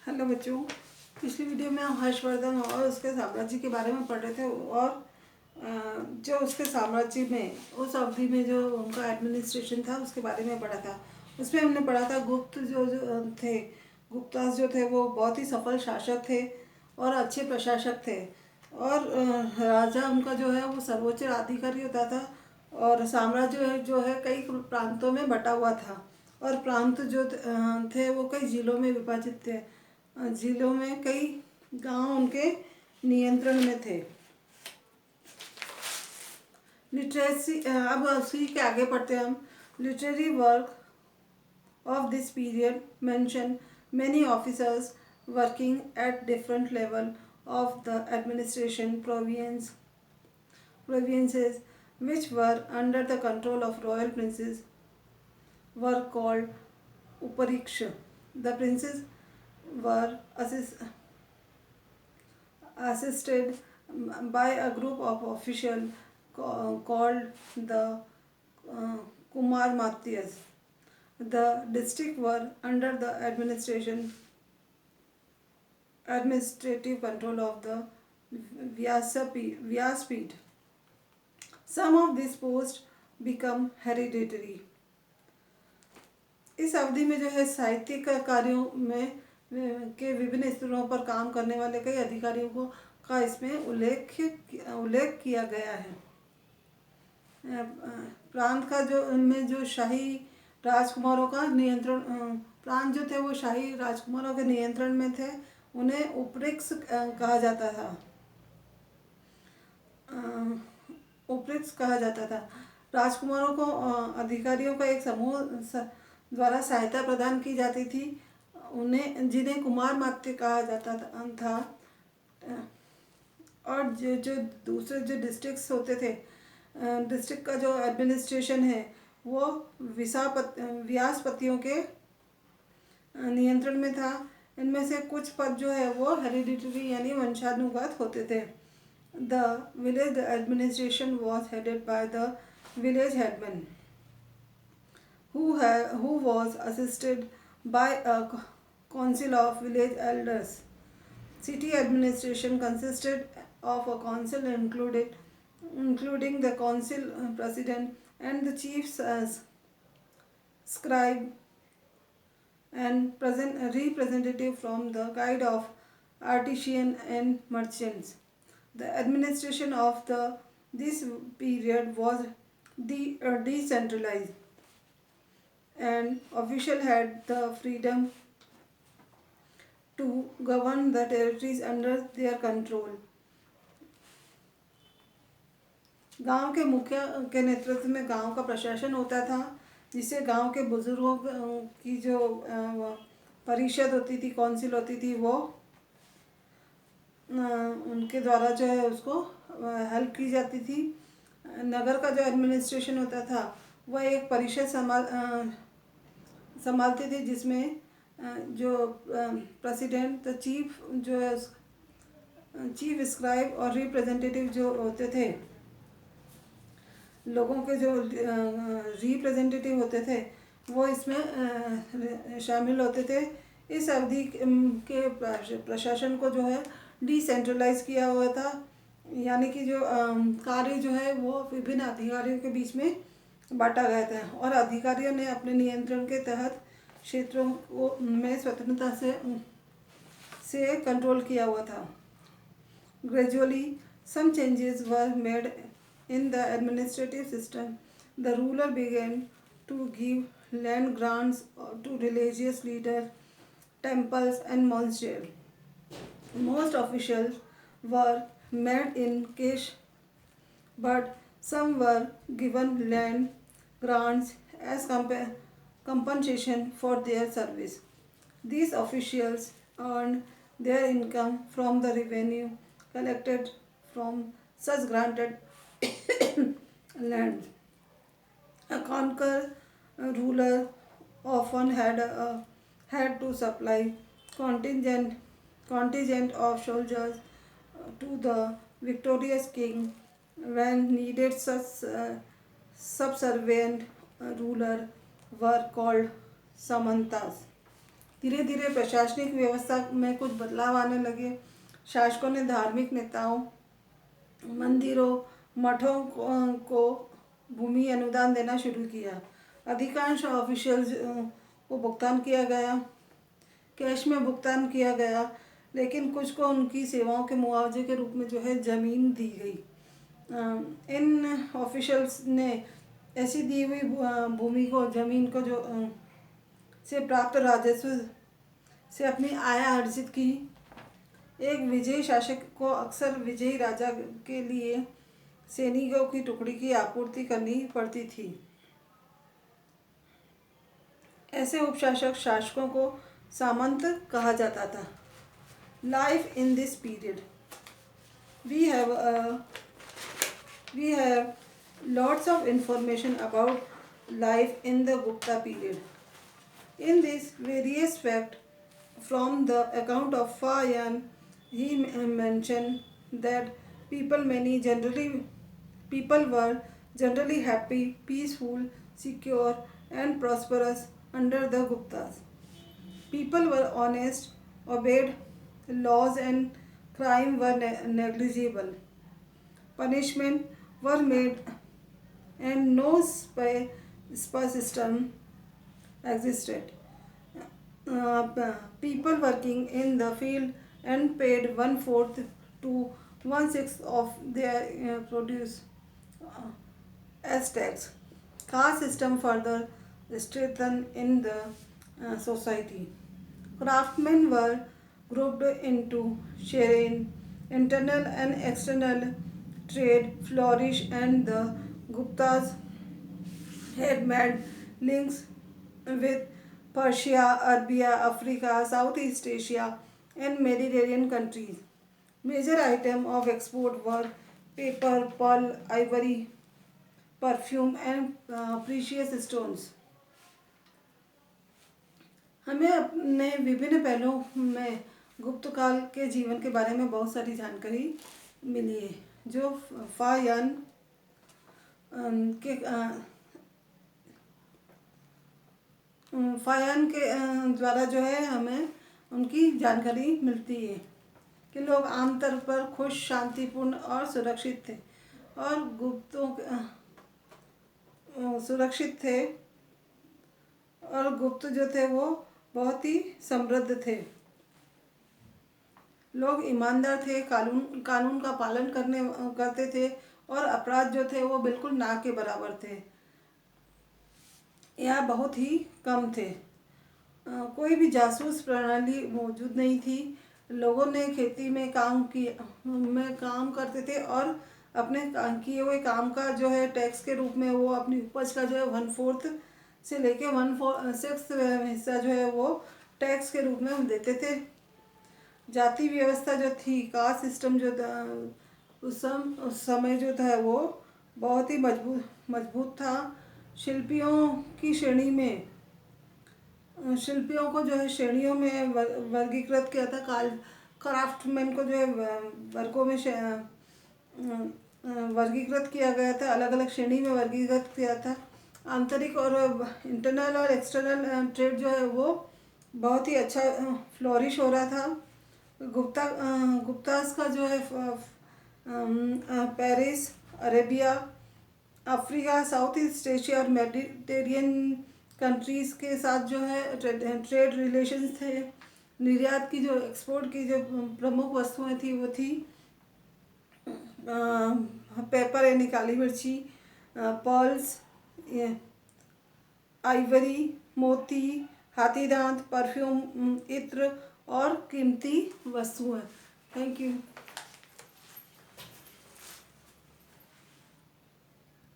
Hello बच्चों। पिछली video में हम हर्षवर्धन और उसके साम्राज्य के बारे में पढ़ रहे थे और जो उसके साम्राज्य में उस अवधि में जो उनका एडमिनिस्ट्रेशन था उसके बारे में पढ़ा था। उसमें हमने पढ़ा था गुप्त जो थे, गुप्तास जो थे वो बहुत ही सफल शासक थे और अच्छे प्रशासक थे। और राजा उनका जो है वो सर्वोच्च अधिकारी होता था और साम्राज्य जो है कई प्रांतों में बटा हुआ था और प्रांत जो थे वो कई जिलों में विभाजित थे। जिलों में कई गांव उनके नियंत्रण में थे। लिटरेसी, अब उसी के आगे पढ़ते हैं हम। Literary work of this period mention many officers working at different level of the administration provinces which were under the control of royal princes were called upariksha. The princes were assisted by a group of officials called the Kumar Matyas. The districts were under the administrative control of the Vyaspid. Some of these posts become hereditary. इस अवधि में जो है साहित्यिक कार्यों में के विभिन्न स्तरों पर काम करने वाले कई अधिकारियों को का इसमें उल्लेख किया गया है। प्रांत का जो उनमें जो शाही राजकुमारों का नियंत्रण, प्रांत जो थे वो शाही राजकुमारों के नियंत्रण में थे, उन्हें उपरिक्ष कहा जाता था। उपरिक्ष कहा जाता था। राजकुमारों को अधिकारियों का एक समूह द्वारा सहायता प्रदान की जाती थी, उन्हें जिन्हें कुमार मात्य कहा जाता था। और जो दूसरे जो डिस्ट्रिक्ट्स होते थे, डिस्ट्रिक्ट का जो एडमिनिस्ट्रेशन है वो व्यासपतियों के नियंत्रण में था। इनमें से कुछ पद जो है वो हेरिडिटरी यानी वंशानुगत होते थे। The village administration was headed by the village headman who was assisted by a council of village elders. City administration consisted of a council including the council president and the chief scribe and representative from the guild of artisan and merchants. The administration of this period was decentralized and officials had the freedom to govern the territories under their control. गांव के मुखिया के नेतृत्व में गांव का प्रशासन होता था, जिसे गांव के बुजुर्गों की जो परिषद होती थी, काउंसिल होती थी, वो उनके द्वारा जो है उसको हेल्प की जाती थी। नगर का जो एडमिनिस्ट्रेशन होता था वह एक परिषद संभालती थी, जिसमें जो प्रेसिडेंट, द चीफ जो है चीफ स्क्राइब और रिप्रेजेंटेटिव जो होते थे, लोगों के जो रिप्रेजेंटेटिव होते थे वो इसमें शामिल होते थे। इस अवधि के प्रशासन को जो है डिसेंट्रलाइज किया हुआ था, यानी कि जो कार्य जो है वो विभिन्न अधिकारियों के बीच में बांटा गया था और अधिकारियों ने अपने नियंत्रण के तहत क्षेत्रों को में स्वतंत्रता से कंट्रोल किया हुआ था। Gradually, some changes were made in the administrative system. The ruler began to give land grants to religious leaders, temples, and monasteries. Most officials were made in cash, but some were given land grants as compensation for their service. These officials earned their income from the revenue collected from such granted land. A conqueror ruler often had to supply contingent contingent of soldiers to the victorious king when needed. Such subservient ruler were called samantas. धीरे धीरे प्रशासनिक व्यवस्था में कुछ बदलाव आने लगे। शासकों ने धार्मिक नेताओं, मंदिरों, मठों को भूमि अनुदान देना शुरू किया। अधिकांश ऑफिशियल्स को भुगतान किया गया, कैश में भुगतान किया गया, लेकिन कुछ को उनकी सेवाओं के मुआवजे के रूप में जो है ज़मीन दी गई। इन ऑफिशियल्स ने ऐसी दी हुई भूमि को, ज़मीन को जो से प्राप्त राजस्व से अपनी आय अर्जित की। एक विजयी शासक को अक्सर विजयी राजा के लिए सैनिकों की टुकड़ी की आपूर्ति करनी पड़ती थी। ऐसे उपशासक शासकों को सामंत कहा जाता था। Life in this period, we have lots of information about life in the Gupta period. In this various fact from the account of Fa Yan, he mentioned that people were generally happy, peaceful, secure and prosperous under the Guptas. People were honest, obeyed laws and crime were negligible. Punishment were made and no spy system existed. People working in the field and paid 1/4 to 1/6 of their produce as tax. Caste system further strengthened in the society. Craftsmen were grouped into sharing internal and external trade flourished, and the Guptas had made links with Persia, Arabia, Africa, Southeast Asia, and Mediterranean countries. Major items of export were paper, pearl, ivory, perfume, and precious stones. हमें अपने विभिन्न पहलुओं में गुप्त काल के जीवन के बारे में बहुत सारी जानकारी मिली है, जो फायान के द्वारा जो है हमें उनकी जानकारी मिलती है कि लोग आमतौर पर खुश, शांतिपूर्ण और सुरक्षित थे, और सुरक्षित थे, और गुप्त जो थे वो बहुत ही समृद्ध थे। लोग ईमानदार थे, कानून का पालन करते थे, और अपराध जो थे वो बिल्कुल ना के बराबर थे या बहुत ही कम थे। कोई भी जासूस प्रणाली मौजूद नहीं थी। लोगों ने खेती में काम करते थे, और अपने किए हुए काम का जो है टैक्स के रूप में वो अपनी उपज का जो है 1/4 से लेके 1/6 हिस्सा जो है वो टैक्स के रूप में देते थे। जाति व्यवस्था जो थी, कास्ट सिस्टम जो था उस समय जो था वो बहुत ही मजबूत था। शिल्पियों को जो है श्रेणियों में वर्गीकृत किया था। क्राफ्टमैन को जो है वर्गों में वर्गीकृत किया गया था, अलग अलग श्रेणी में वर्गीकृत किया था। आंतरिक और इंटरनल और एक्सटर्नल ट्रेड जो है वो बहुत ही अच्छा फ्लोरिश हो रहा था। गुप्तास का जो है Paris, Arabia, Africa, south east Asia और मेडिटेरियन कंट्रीज़ के साथ जो है ट्रेड रिलेशंस थे। निर्यात की जो एक्सपोर्ट की जो प्रमुख वस्तुएं थी वो थी पेपर यानी काली मिर्ची, पर्ल्स, आइवरी, मोती, हाथी दांत, परफ्यूम, इत्र और कीमती वस्तुएं। Thank you.